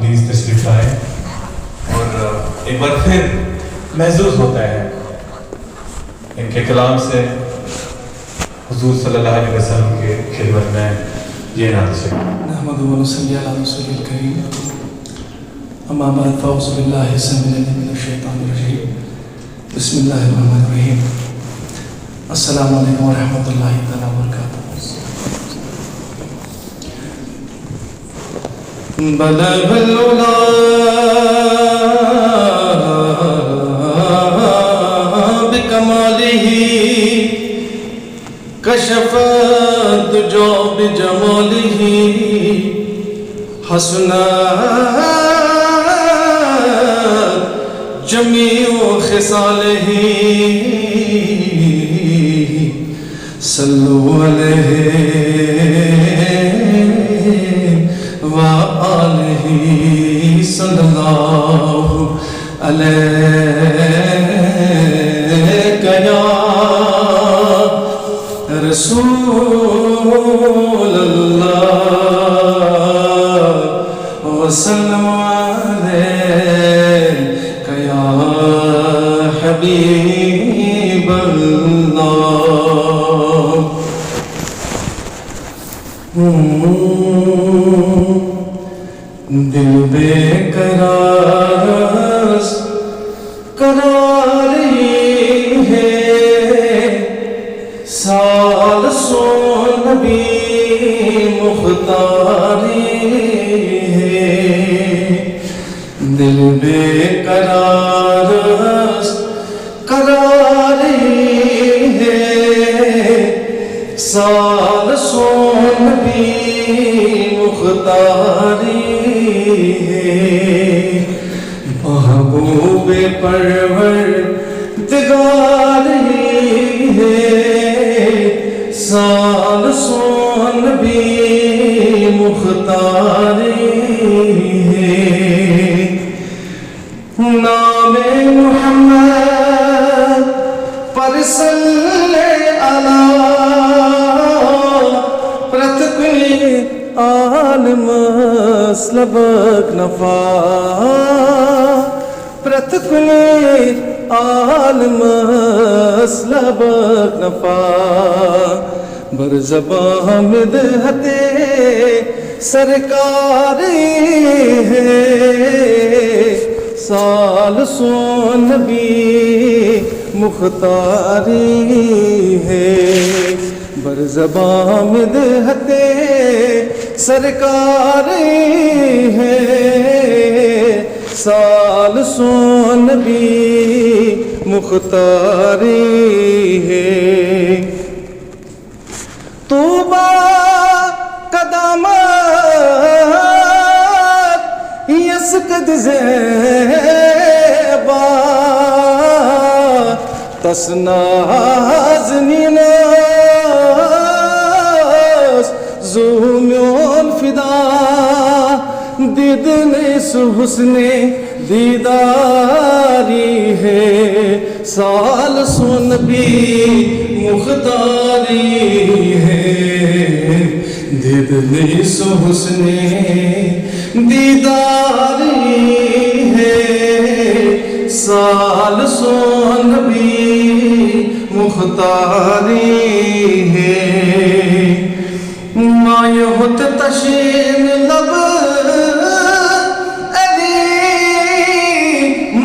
Please تشریف لائیں. اور ایک بار پھر محظوظ ہوتا ہے ان کے کلام سے حضور صلی اللہ علیہ وسلم کے خدمت میں یہ نعت شریف. نحمده ونصلي على رسوله الكريم. اما بعد فاعوذ بالله السميع العليم من الشيطان الرجيم. بسم الله الرحمن الرحيم. السلام علیکم ورحمۃ اللہ تعالی وبرکاتہ. بلغ العلا بکمالہ کشف الدجى بجمالہ حسنت جمیع خصالہ صلو علیہ وآلہ صلی اللہ علیہ یا رسول اللہ وسلم علیہ یا حبیب اللہ. دل بے قرار قراری ہے سال سو نبی مختاری ہے. دل بے قرار قراری ہے سال سو نبی مختاری ہے. محبوب پروردگاری ہے سال سو نبی مختاری ہے. نام محمد پر صلی اللہ پرتکلی عالم سلبک نفا پرتکلی عالم سلبک نفا بر زباں مدحت سرکاری ہے سال سو نبی مختاری ہے. بر زباں مدحت سرکاری ہے سال سو نبی مختاری ہے. طوبی قدامت یسکد زیبا تسنازنیناس زومیون فدا دیدن سو حسن دیداری ہے سال سو نبی مختاری ہے. دیدن سو حسن دیداری ہے سال سو نبی مختاری ہے. مایہت تشین لب علی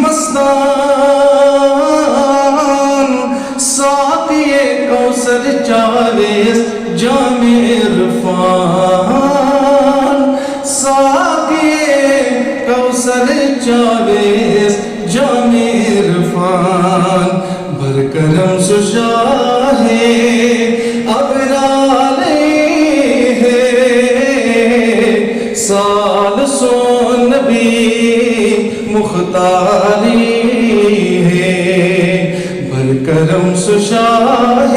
مستان ساقی کوثر چالیس جام عرفان ساقی کوثر چالیس جام عرفان برکرم سشاہ ابرار ہے سال سو نبی مختاری ہے. برکرم سشاہ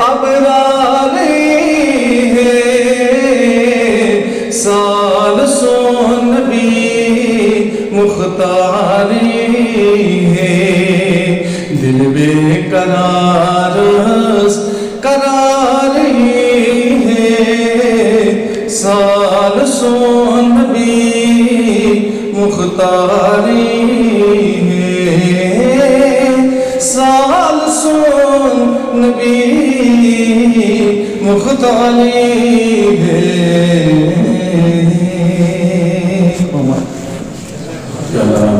ابرار ہے سال سو نبی مختاری ہے. دل بے قرار قراری ہے سال سو نبی مختاری ہے سال سن نبی مختاری ہے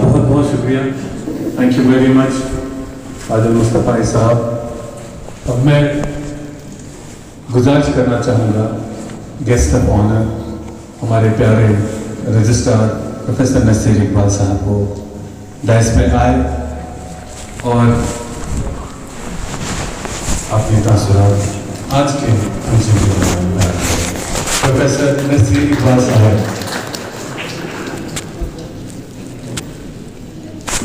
بہت بہت شکریہ. تھینک یو ویری مچ عادل مصطفی صاحب. اب میں گزارش کرنا چاہوں گا گیسٹ آف آنر ہمارے پیارے رجسٹرار پروفیسر نصیر اقبال صاحب کو ڈائس پہ آئے اور اپنے تاثرات آج کے پروفیسر نصیر اقبال صاحب